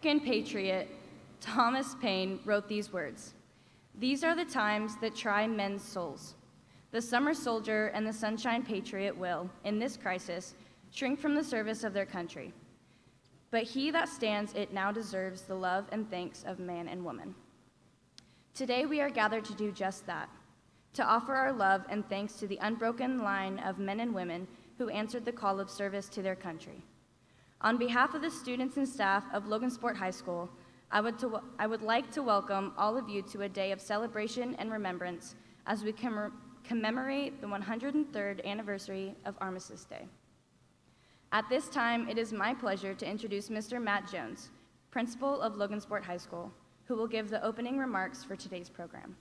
American patriot Thomas Paine wrote these words: "These are the times that try men's souls. The summer soldier and the sunshine patriot will, in this crisis, shrink from the service of their country. But he that stands it now deserves the love and thanks of man and woman." Today we are gathered to do just that, to offer our love and thanks to the unbroken line of men and women who answered the call of service to their country. On behalf of the students and staff of Logansport High School, I would like to welcome all of you to a day of celebration and remembrance as we commemorate the 103rd anniversary of Armistice Day. At this time, it is my pleasure to introduce Mr. Matt Jones, principal of Logansport High School, who will give the opening remarks for today's program.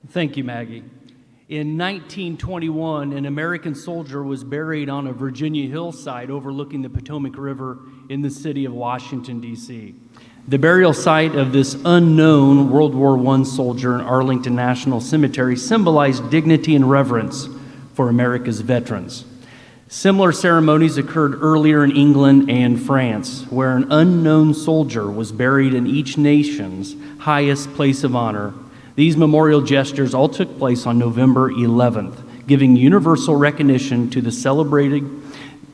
Thank you, Maggie. In 1921, an American soldier was buried on a Virginia hillside overlooking the Potomac River in the city of Washington, D.C. The burial site of this unknown World War I soldier in Arlington National Cemetery symbolized dignity and reverence for America's veterans. Similar ceremonies occurred earlier in England and France, where an unknown soldier was buried in each nation's highest place of honor. These memorial gestures all took place on November 11th, giving universal recognition to the celebrated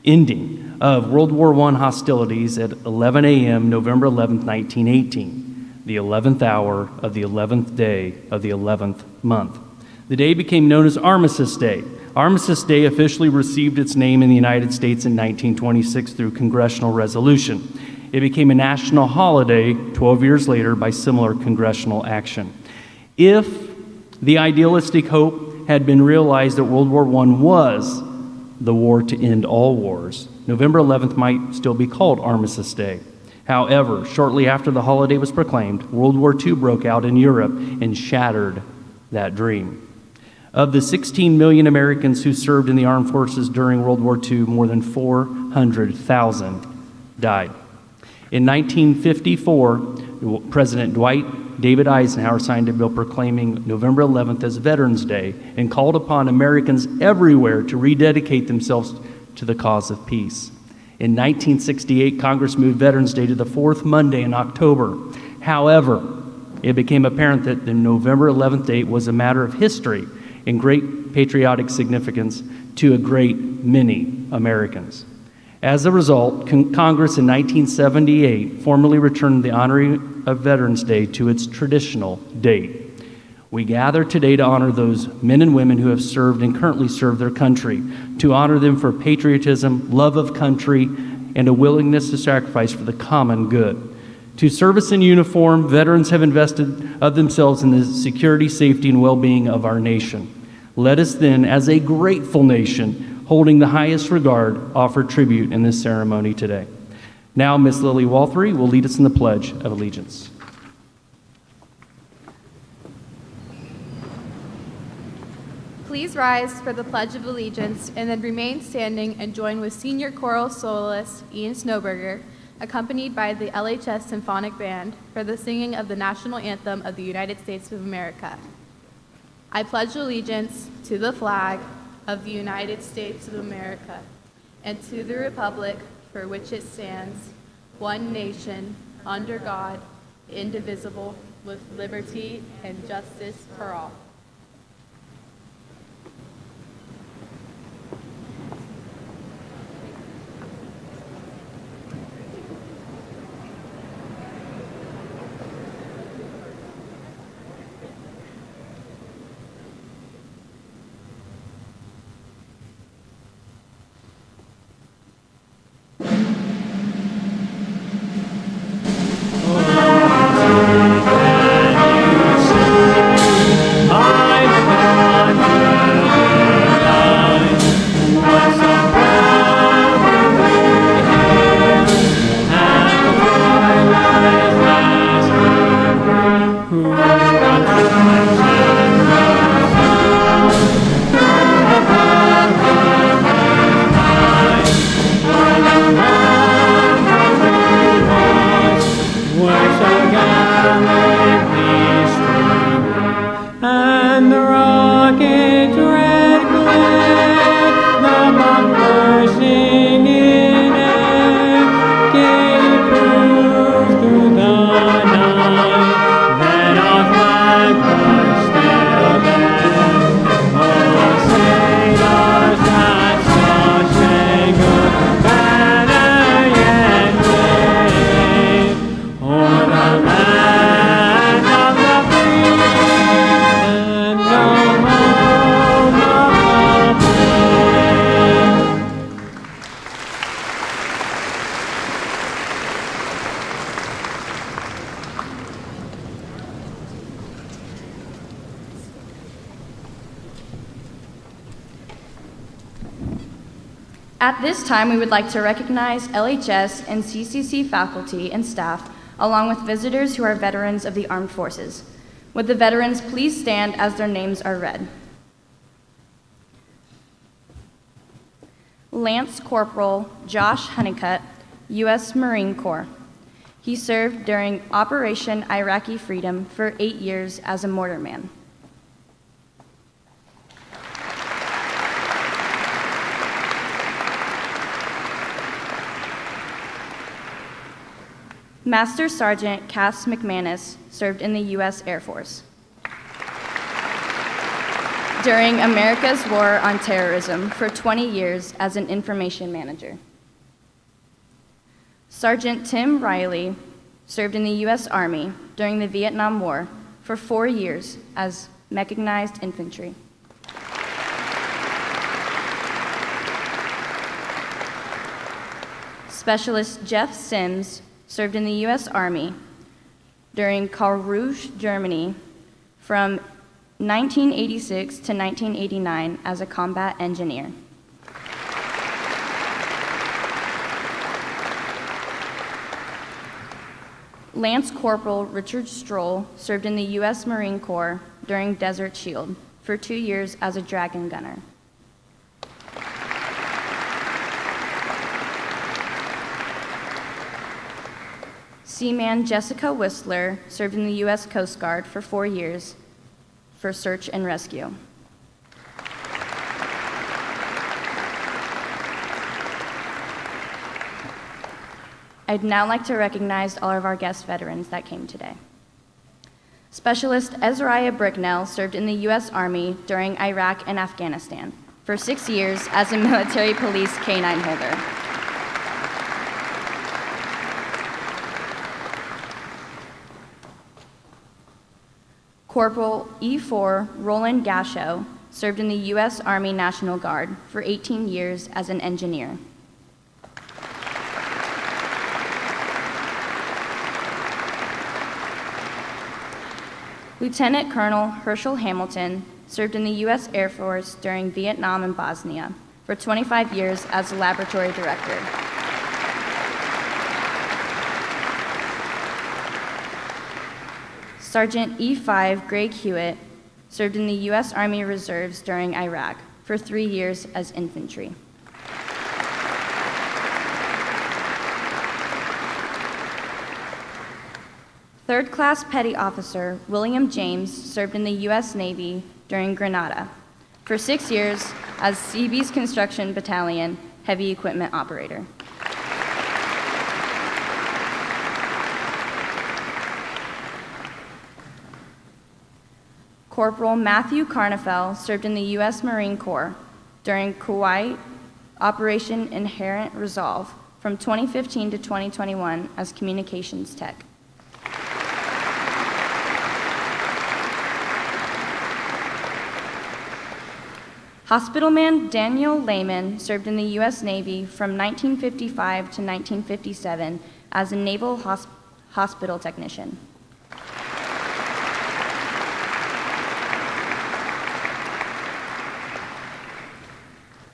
ending of World War I hostilities at 11 a.m. November 11th, 1918, the 11th hour of the 11th day of the 11th month. The day became known as Armistice Day. Armistice Day officially received its name in the United States in 1926 through congressional resolution. It became a national holiday 12 years later by similar congressional action. If the idealistic hope had been realized that World War I was the war to end all wars, November 11th might still be called Armistice Day. However, shortly after the holiday was proclaimed, World War II broke out in Europe and shattered that dream. Of the 16 million Americans who served in the armed forces during World War II, more than 400,000 died. In 1954, President Dwight David Eisenhower signed a bill proclaiming November 11th as Veterans Day and called upon Americans everywhere to rededicate themselves to the cause of peace. In 1968, Congress moved Veterans Day to the fourth Monday in October. However, it became apparent that the November 11th date was a matter of history and great patriotic significance to a great many Americans. As a result, Congress in 1978 formally returned the honoring of Veterans Day to its traditional date. We gather today to honor those men and women who have served and currently serve their country, to honor them for patriotism, love of country, and a willingness to sacrifice for the common good. To service in uniform, veterans have invested of themselves in the security, safety, and well-being of our nation. Let us then, as a grateful nation, holding the highest regard, offer tribute in this ceremony today. Now, Ms. Lily Walthery will lead us in the Pledge of Allegiance. Please rise for the Pledge of Allegiance and then remain standing and join with senior choral soloist Ian Snowberger, accompanied by the LHS Symphonic Band, for the singing of the national anthem of the United States of America. I pledge allegiance to the flag of the United States of America and to the republic for which it stands, one nation, under God, indivisible, with liberty and justice for all. And the rocket At this time, we would like to recognize LHS and CCC faculty and staff, along with visitors who are veterans of the armed forces. Would the veterans please stand as their names are read? Lance Corporal Josh Honeycutt, U.S. Marine Corps. He served during Operation Iraqi Freedom for 8 years as a mortarman. Master Sergeant Cass McManus served in the U.S. Air Force. During America's War on Terrorism for 20 years as an information manager. Sergeant Tim Riley served in the U.S. Army during the Vietnam War for 4 years as mechanized infantry. Specialist Jeff Sims served in the U.S. Army during Karlsruhe, Germany from 1986 to 1989 as a combat engineer. Lance Corporal Richard Stroll served in the U.S. Marine Corps during Desert Shield for 2 years as a dragon gunner. Seaman Jessica Whistler served in the U.S. Coast Guard for 4 years for search and rescue. I'd now like to recognize all of our guest veterans that came today. Specialist Ezraiah Bricknell served in the U.S. Army during Iraq and Afghanistan for 6 years as a military police K-9 holder. Corporal E4 Roland Gasho served in the U.S. Army National Guard for 18 years as an engineer. Lieutenant Colonel Herschel Hamilton served in the U.S. Air Force during Vietnam and Bosnia for 25 years as a laboratory director. Sergeant E5 Greg Hewitt served in the U.S. Army Reserves during Iraq for 3 years as infantry. Third Class Petty Officer William James served in the U.S. Navy during Grenada for 6 years as Seabees Construction Battalion Heavy Equipment Operator. Corporal Matthew Carnefel served in the U.S. Marine Corps during Kuwait Operation Inherent Resolve from 2015 to 2021 as communications tech. Hospitalman Daniel Lehman served in the U.S. Navy from 1955 to 1957 as a naval hospital technician.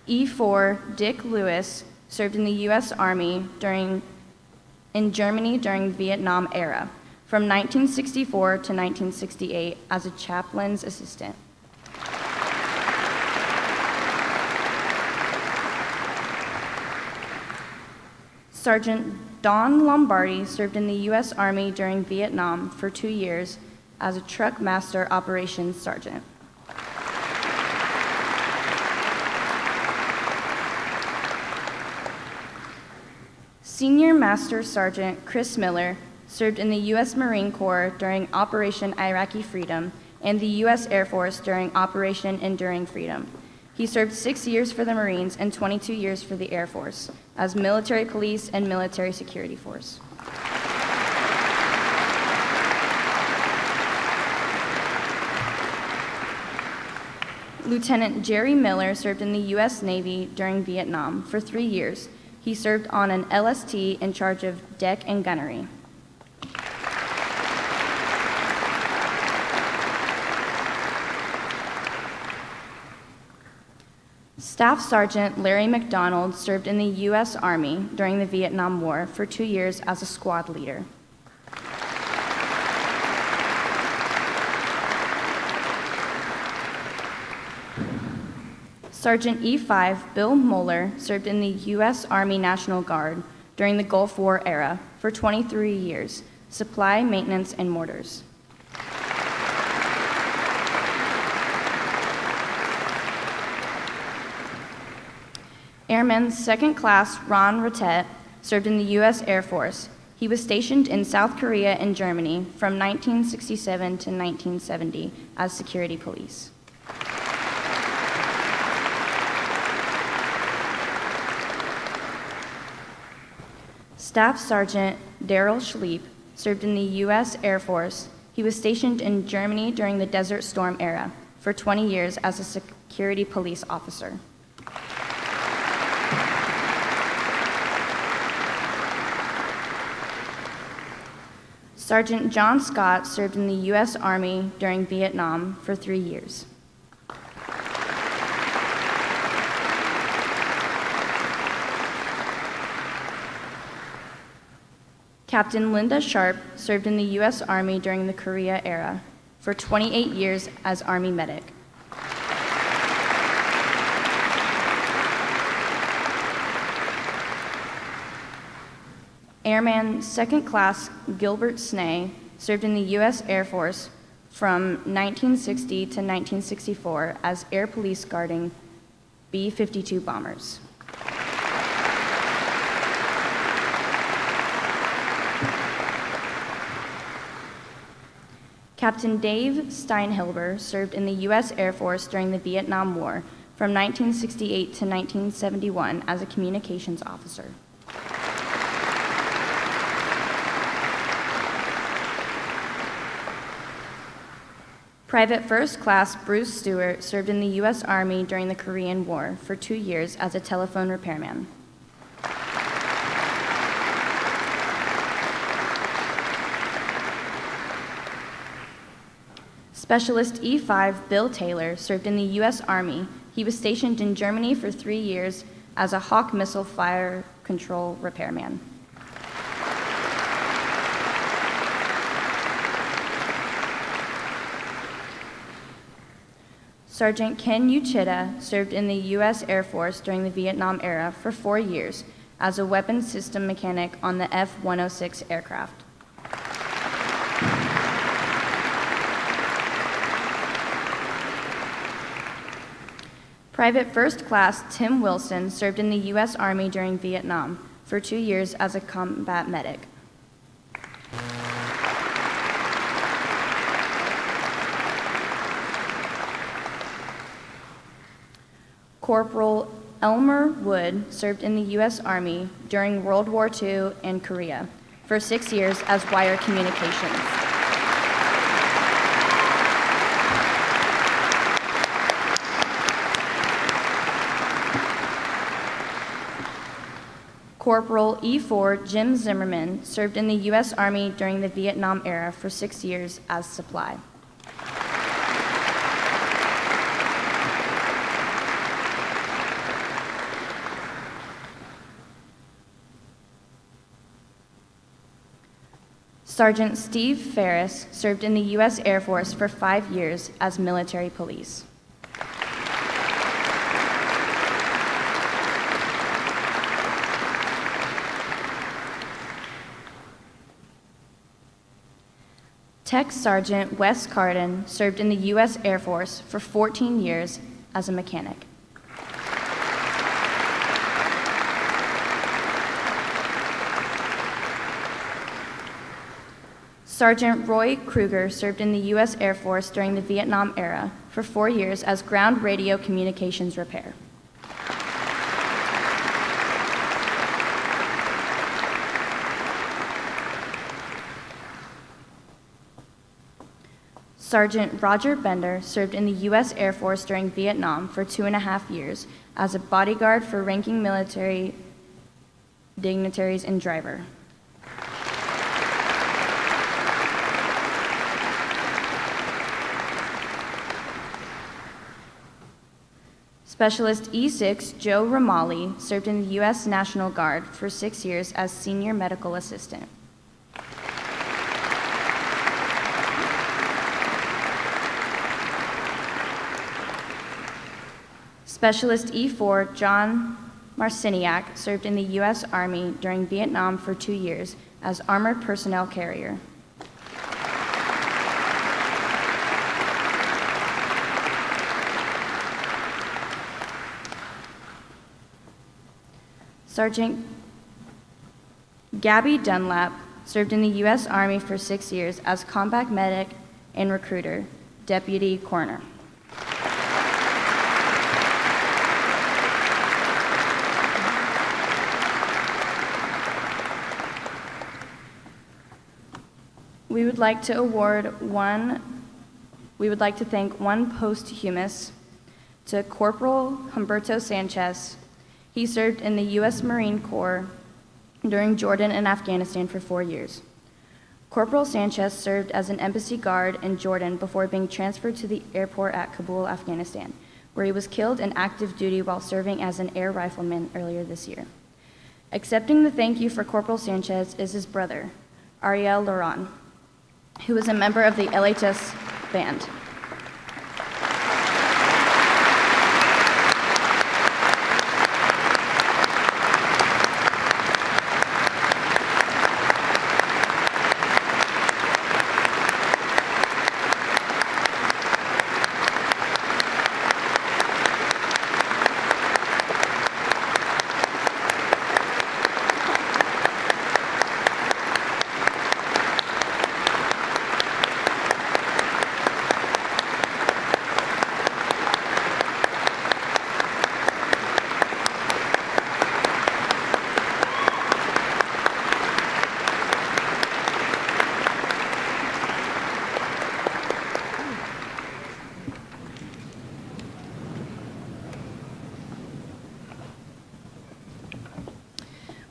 E4 Dick Lewis served in the U.S. Army in Germany during the Vietnam era from 1964 to 1968 as a chaplain's assistant. Sergeant Don Lombardi served in the U.S. Army during Vietnam for 2 years as a truck master operations sergeant. Senior Master Sergeant Chris Miller served in the U.S. Marine Corps during Operation Iraqi Freedom and the U.S. Air Force during Operation Enduring Freedom. He served 6 years for the Marines and 22 years for the Air Force as military police and military security force. Lieutenant Jerry Miller served in the U.S. Navy during Vietnam for 3 years. He served on an LST in charge of deck and gunnery. Staff Sergeant Larry McDonald served in the U.S. Army during the Vietnam War for 2 years as a squad leader. Sergeant E5 Bill Moeller served in the U.S. Army National Guard during the Gulf War era for 23 years, supply, maintenance, and mortars. Airman Second Class Ron Ratet served in the U.S. Air Force. He was stationed in South Korea and Germany from 1967 to 1970 as security police. Staff Sergeant Daryl Schleep served in the U.S. Air Force. He was stationed in Germany during the Desert Storm era for 20 years as a security police officer. Sergeant John Scott served in the U.S. Army during Vietnam for 3 years. Captain Linda Sharp served in the U.S. Army during the Korea era for 28 years as Army medic. Airman Second Class Gilbert Snay served in the U.S. Air Force from 1960 to 1964 as air police guarding B-52 bombers. Captain Dave Steinhilber served in the U.S. Air Force during the Vietnam War from 1968 to 1971 as a communications officer. Private First Class Bruce Stewart served in the U.S. Army during the Korean War for 2 years as a telephone repairman. Specialist E5 Bill Taylor served in the U.S. Army. He was stationed in Germany for 3 years as a Hawk missile fire control repairman. Sergeant Ken Uchida served in the U.S. Air Force during the Vietnam era for 4 years as a weapons system mechanic on the F-106 aircraft. Private First Class Tim Wilson served in the U.S. Army during Vietnam for 2 years as a combat medic. Corporal Elmer Wood served in the U.S. Army during World War II and Korea for 6 years as wire communications. Corporal E4 Jim Zimmerman served in the U.S. Army during the Vietnam era for 6 years as supply. Sergeant Steve Ferris served in the U.S. Air Force for 5 years as military police. Tech Sergeant Wes Carden served in the U.S. Air Force for 14 years as a mechanic. Sergeant Roy Kruger served in the U.S. Air Force during the Vietnam era for 4 years as ground radio communications repair. Sergeant Roger Bender served in the U.S. Air Force during Vietnam for 2.5 years as a bodyguard for ranking military dignitaries and driver. Specialist E6 Joe Romali served in the U.S. National Guard for 6 years as senior medical assistant. Specialist E4 John Marciniak served in the U.S. Army during Vietnam for 2 years as armored personnel carrier. Sergeant Gabby Dunlap served in the U.S. Army for 6 years as combat medic and recruiter, deputy coroner. We would like to thank one posthumous to Corporal Humberto Sanchez. He served in the U.S. Marine Corps during Jordan and Afghanistan for 4 years. Corporal Sanchez served as an embassy guard in Jordan before being transferred to the airport at Kabul, Afghanistan, where he was killed in active duty while serving as an air rifleman earlier this year. Accepting the thank you for Corporal Sanchez is his brother, Ariel Laurent, who is a member of the LHS band.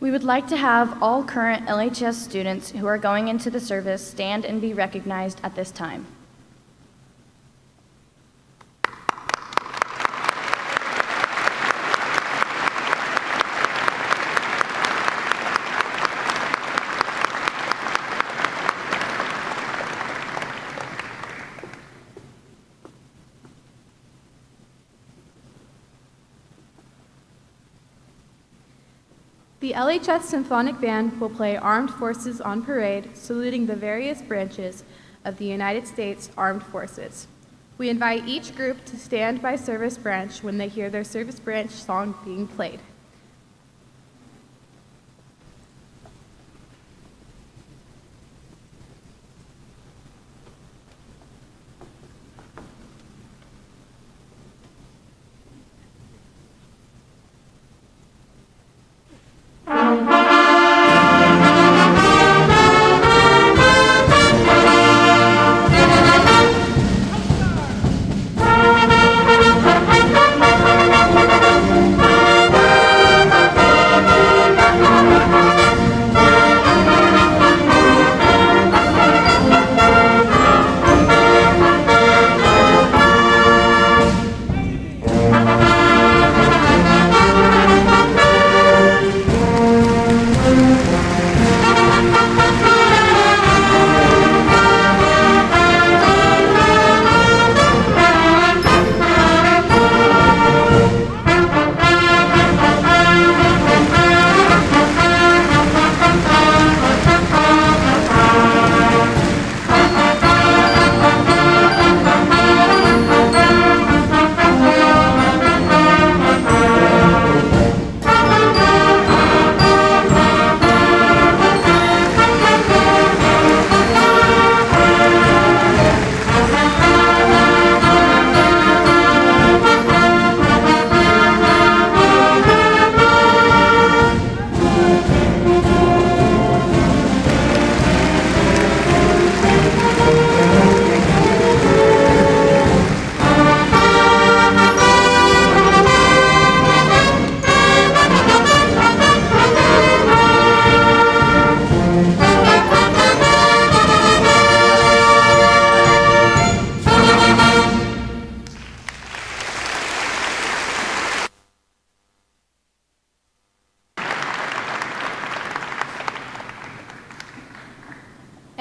We would like to have all current LHS students who are going into the service stand and be recognized at this time. The LHS Symphonic Band will play Armed Forces on Parade, saluting the various branches of the United States Armed Forces. We invite each group to stand by service branch when they hear their service branch song being played.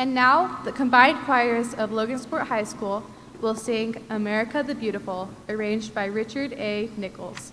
And now, the combined choirs of Logansport High School will sing America the Beautiful, arranged by Richard A. Nichols.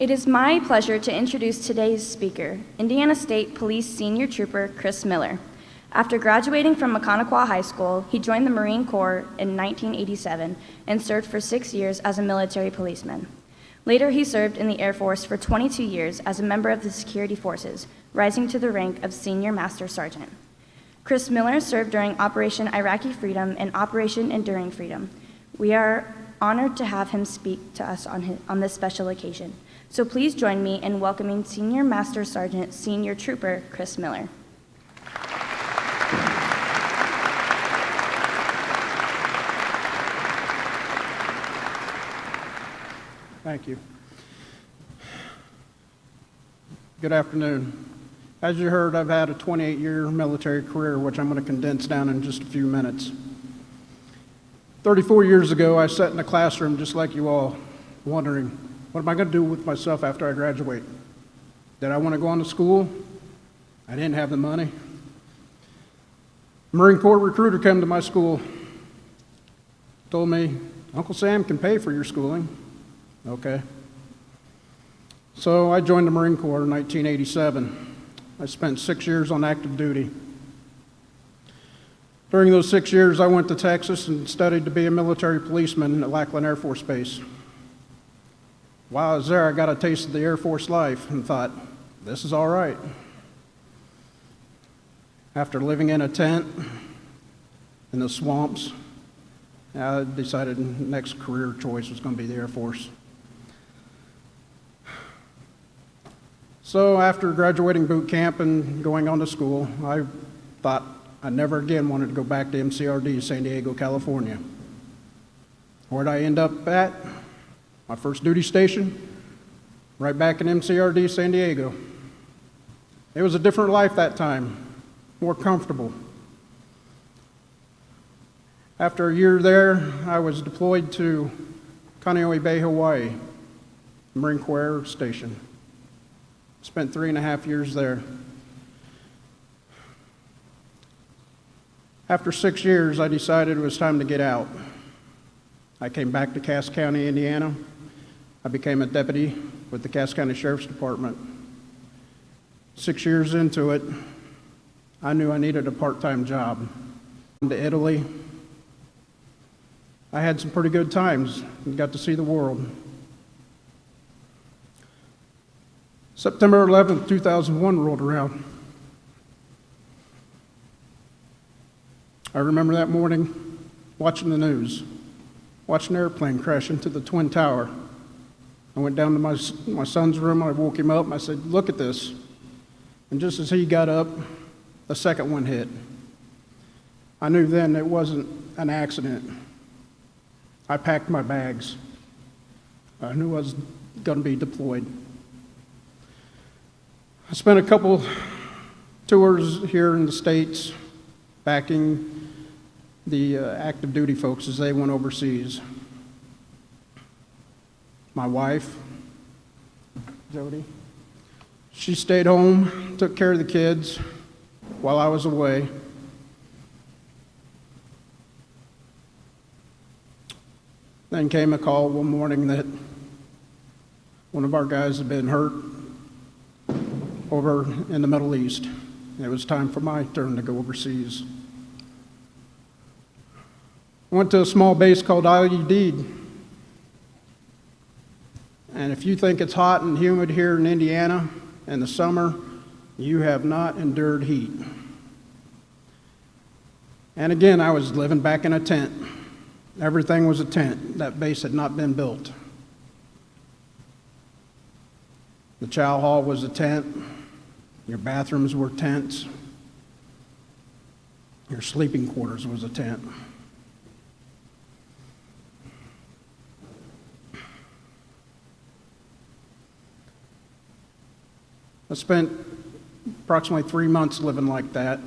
It is my pleasure to introduce today's speaker, Indiana State Police Senior Trooper Chris Miller. After graduating from Maconaquah High School, he joined the Marine Corps in 1987 and served for 6 years as a military policeman. Later, he served in the Air Force for 22 years as a member of the security forces, rising to the rank of Senior Master Sergeant. Chris Miller served during Operation Iraqi Freedom and Operation Enduring Freedom. We are honored to have him speak to us on this special occasion. So please join me in welcoming Senior Master Sergeant Senior Trooper Chris Miller. Thank you. Good afternoon. As you heard, I've had a 28-year military career, which I'm going to condense down in just a few minutes. 34 years ago, I sat in a classroom just like you all, wondering, what am I going to do with myself after I graduate? Did I want to go on to school? I didn't have the money. A Marine Corps recruiter came to my school, told me, Uncle Sam can pay for your schooling. Okay. So I joined the Marine Corps in 1987. I spent 6 years on active duty. During those 6 years, I went to Texas and studied to be a military policeman at Lackland Air Force Base. While I was there, I got a taste of the Air Force life and thought, this is all right. After living in a tent in the swamps, I decided the next career choice was going to be the Air Force. So after graduating boot camp and going on to school, I thought I never again wanted to go back to MCRD, San Diego, California. Where'd I end up at? My first duty station, right back in MCRD, San Diego. It was a different life that time, more comfortable. After a year there, I was deployed to Kaneohe Bay, Hawaii, Marine Corps Air Station. Spent 3.5 years there. After 6 years, I decided it was time to get out. I came back to Cass County, Indiana. I became a deputy with the Cass County Sheriff's Department. 6 years into it, I knew I needed a part-time job. To Italy, I had some pretty good times and got to see the world. September 11th, 2001 rolled around. I remember that morning watching the news, watching an airplane crash into the Twin Tower. I went down to my son's room, I woke him up, and I said, look at this. And just as he got up, the second one hit. I knew then it wasn't an accident. I packed my bags. I knew I was going to be deployed. I spent a couple tours here in the States backing the active duty folks as they went overseas. My wife, Jody, she stayed home, took care of the kids while I was away. Then came a call one morning that one of our guys had been hurt over in the Middle East. It was time for my turn to go overseas. I went to a small base called IUD. And if you think it's hot and humid here in Indiana in the summer, you have not endured heat. And again, I was living back in a tent. Everything was a tent. That base had not been built. The chow hall was a tent. Your bathrooms were tents. Your sleeping quarters was a tent. I spent approximately 3 months living like that,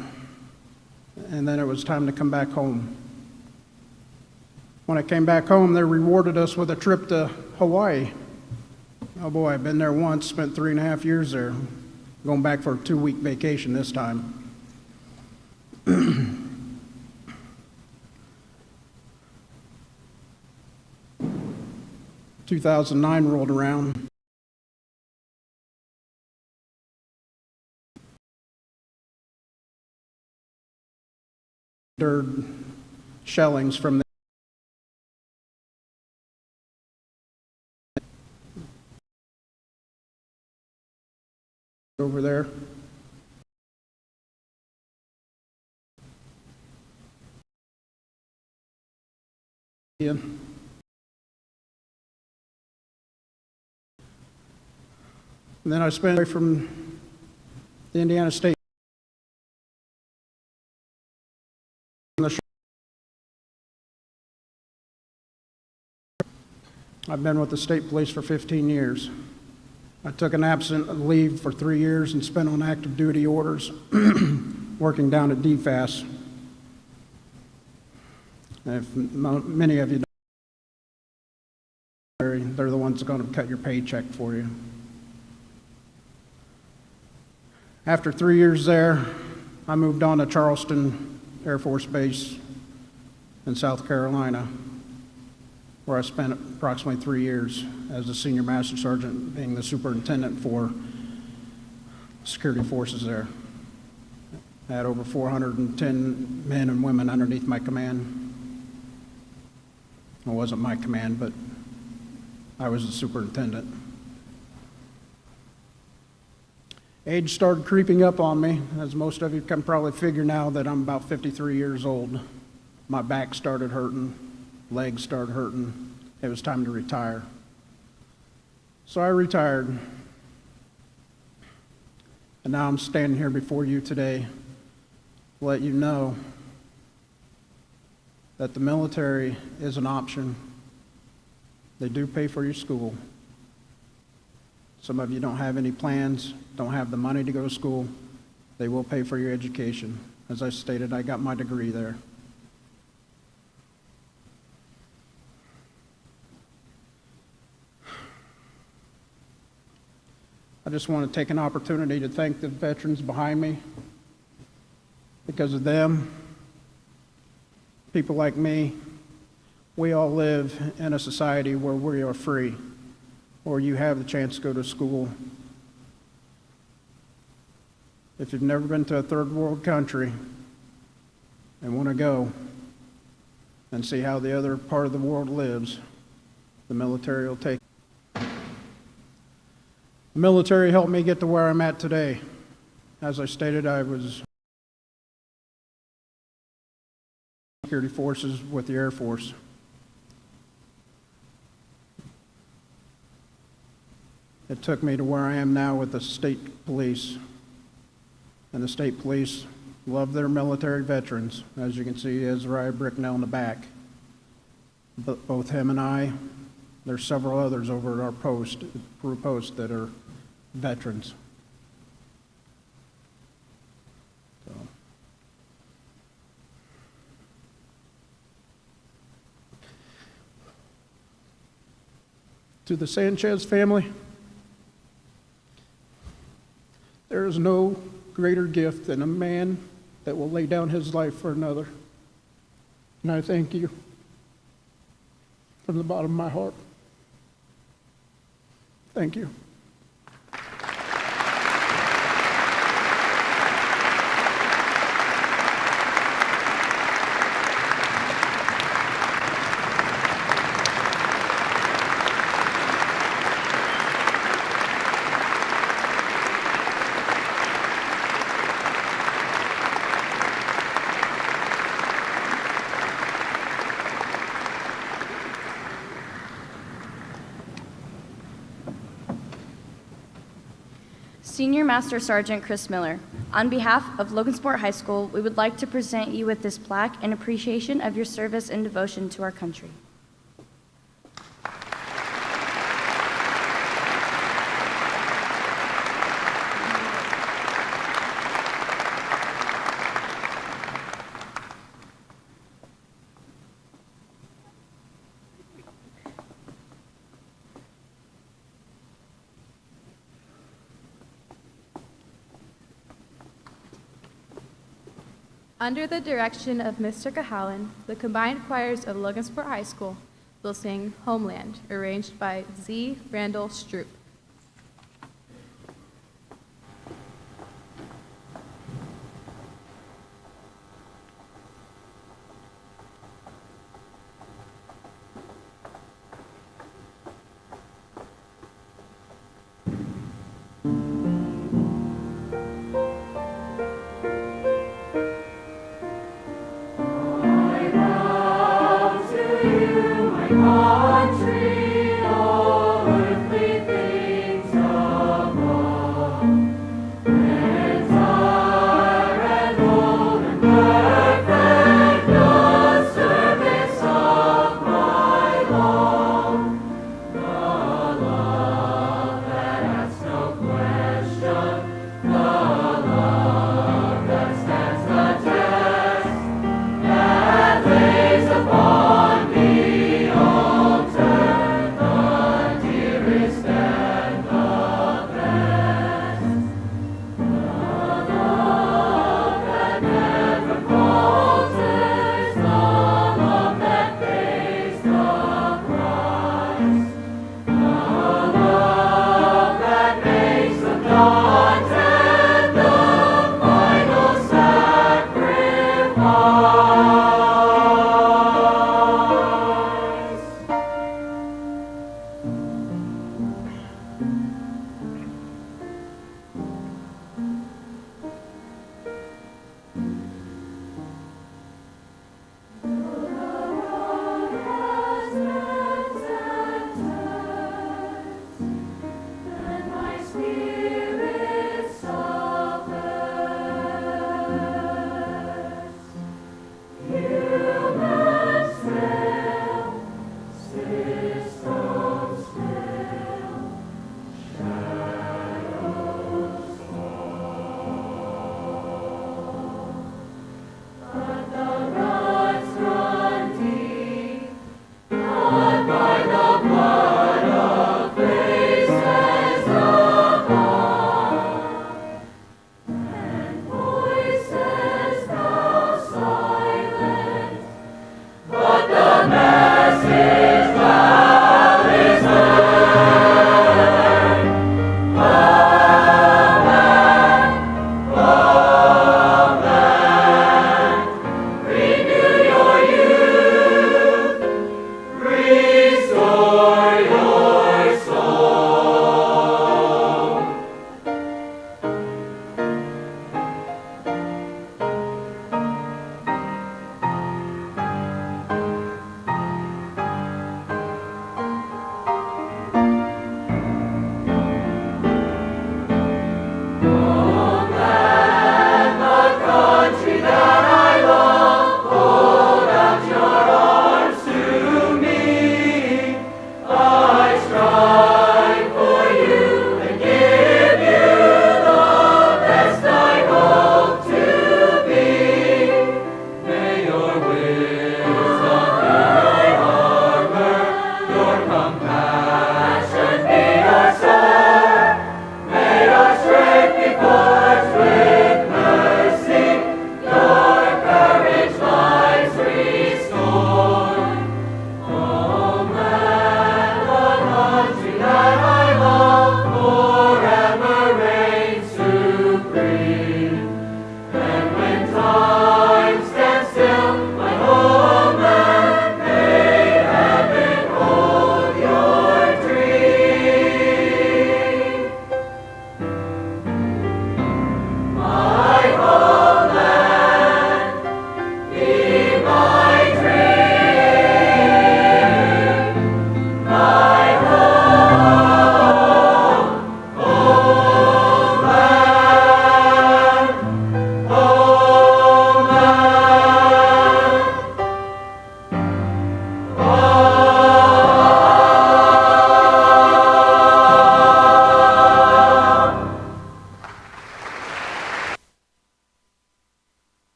and then it was time to come back home. When I came back home, they rewarded us with a trip to Hawaii. Oh boy, I've been there once, spent 3.5 years there. Going back for a 2-week vacation this time. 2009 rolled around. Endured shellings from the over there. Yeah. And then I spent away from the Indiana State. I've been with the state police for 15 years. I took an absent leave for 3 years and spent on active duty orders working down at DFAS. If many of you know, they're the ones going to cut your paycheck for you. After 3 years there, I moved on to Charleston Air Force Base in South Carolina, where I spent approximately 3 years as a senior master sergeant, being the superintendent for security forces there. I had over 410 men and women underneath my command. It wasn't my command, but I was the superintendent. Age started creeping up on me. As most of you can probably figure now that I'm about 53 years old. My back started hurting, legs started hurting. It was time to retire. So I retired. And now I'm standing here before you today to let you know that the military is an option. They do pay for your school. Some of you don't have any plans, don't have the money to go to school. They will pay for your education. As I stated, I got my degree there. I just want to take an opportunity to thank the veterans behind me. Because of them, people like me, we all live in a society where we are free, where you have the chance to go to school. If you've never been to a third world country and want to go and see how the other part of the world lives, the military will take you. The military helped me get to where I'm at today. As I stated, I was security forces with the Air Force. It took me to where I am now with the state police. And the state police love their military veterans. As you can see, Azariah Bricknell in the back. But both him and I, there's several others over at our Peru post that are veterans. So. To the Sanchez family, there is no greater gift than a man that will lay down his life for another. And I thank you from the bottom of my heart. Thank you. Senior Master Sergeant Chris Miller, on behalf of Logansport High School, we would like to present you with this plaque in appreciation of your service and devotion to our country. Under the direction of Mr. Cahalan, the combined choirs of Logansport High School will sing Homeland, arranged by Z. Randall Stroop. Country, all earthly things above. Entire and old and perfect, the service of my love.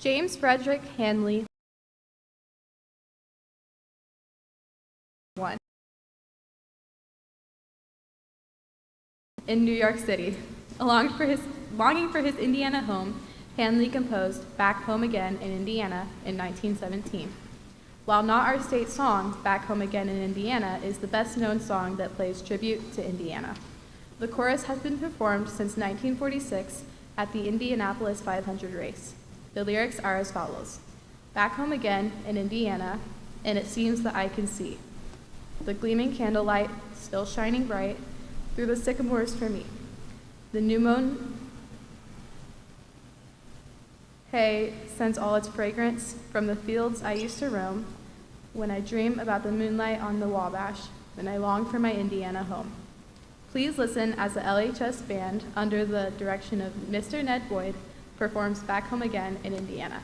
James Frederick Hanley, 1. In New York City, longing for his Indiana home, Hanley composed Back Home Again in Indiana in 1917. While not our state song, Back Home Again in Indiana is the best-known song that plays tribute to Indiana. The chorus has been performed since 1946 at the Indianapolis 500 race. The lyrics are as follows. Back home again in Indiana, and it seems that I can see the gleaming candlelight still shining bright through the sycamores for me. The new moon hay sends all its fragrance from the fields I used to roam when I dream about the moonlight on the Wabash, when I long for my Indiana home. Please listen as the LHS band, under the direction of Mr. Ned Boyd, performs Back Home Again in Indiana.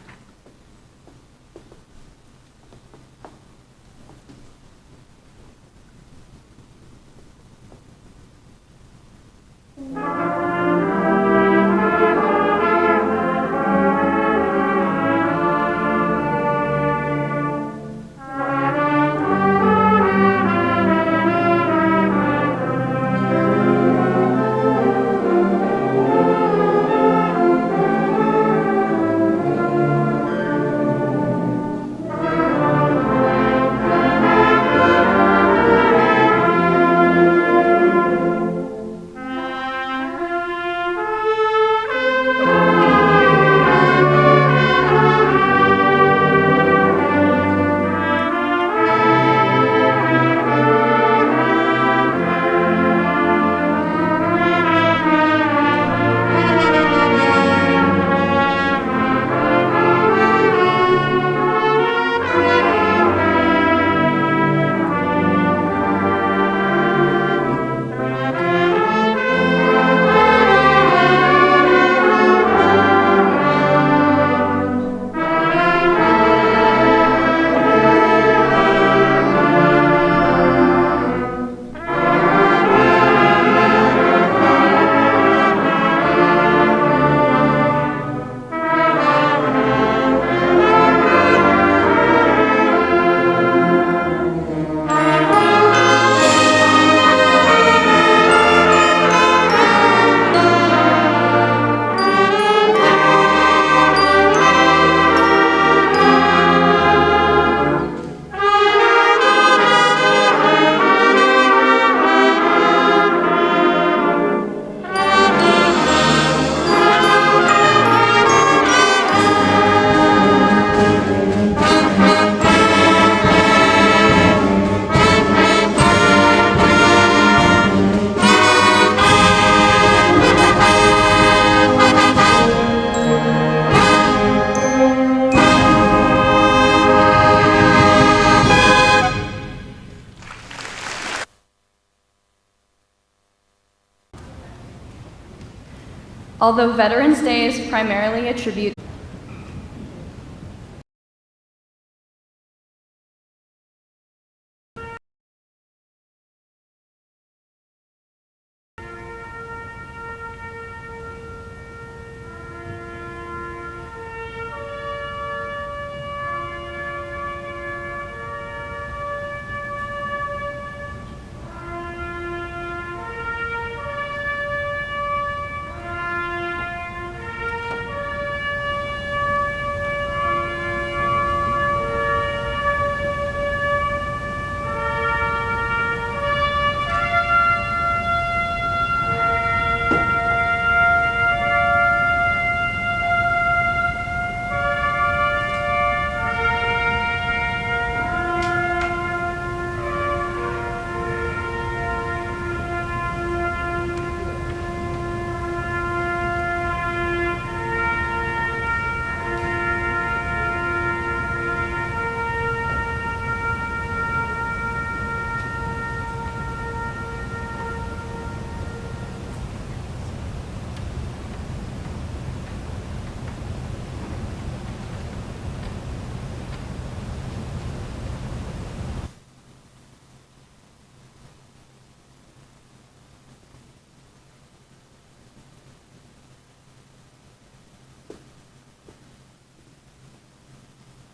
Although Veterans Day is primarily a tribute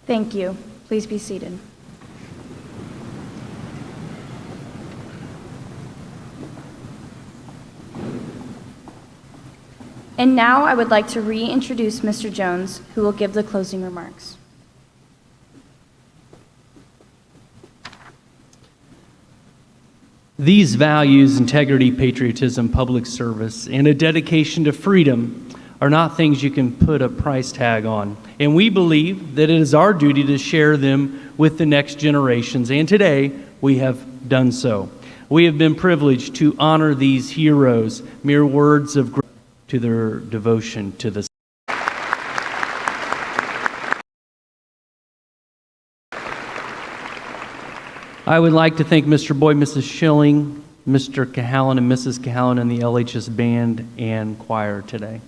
Thank you. Please be seated. And now I would like to reintroduce Mr. Jones, who will give the closing remarks. These values, integrity, patriotism, public service, and a dedication to freedom are not things you can put a price tag on. And we believe that it is our duty to share them with the next generations. And today, we have done so. We have been privileged to honor these heroes, mere words of gratitude to their devotion to the I would like to thank Mr. Boyd, Mrs. Schilling, Mr. Cahalan, and Mrs. Cahalan, and the LHS band and choir today.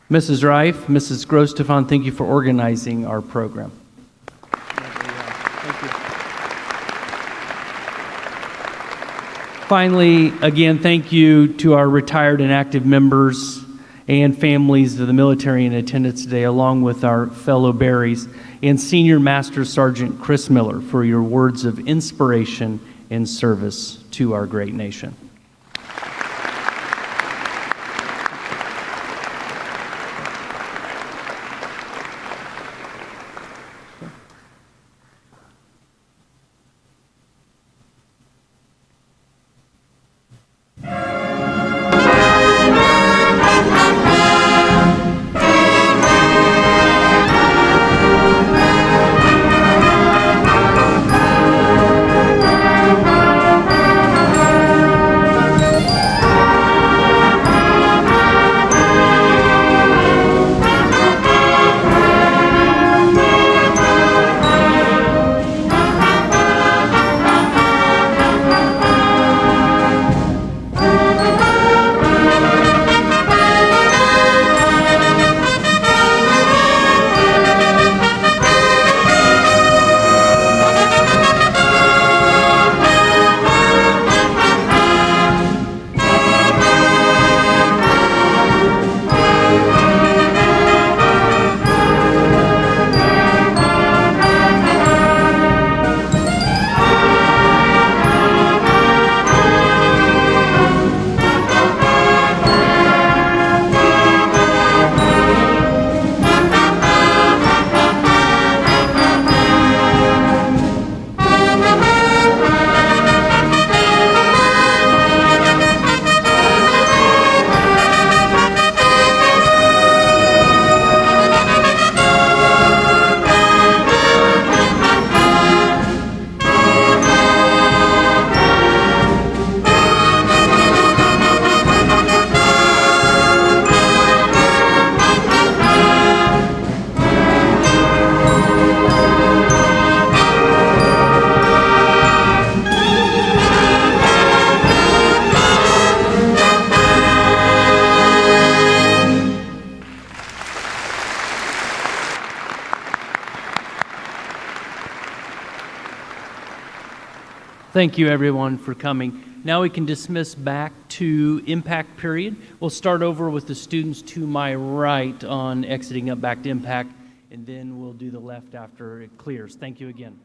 Mrs. Reif, Mrs. Grostefan, thank you for organizing our program. Thank you. Finally, again, thank you to our retired and active members and families of the military in attendance today, along with our fellow Berries, and Senior Master Sergeant Chris Miller for your words of inspiration and service to our great nation. Thank you, everyone, for coming. Now we can dismiss back to impact period. We'll start over with the students to my right on exiting up back to impact, and then we'll do the left after it clears. Thank you again.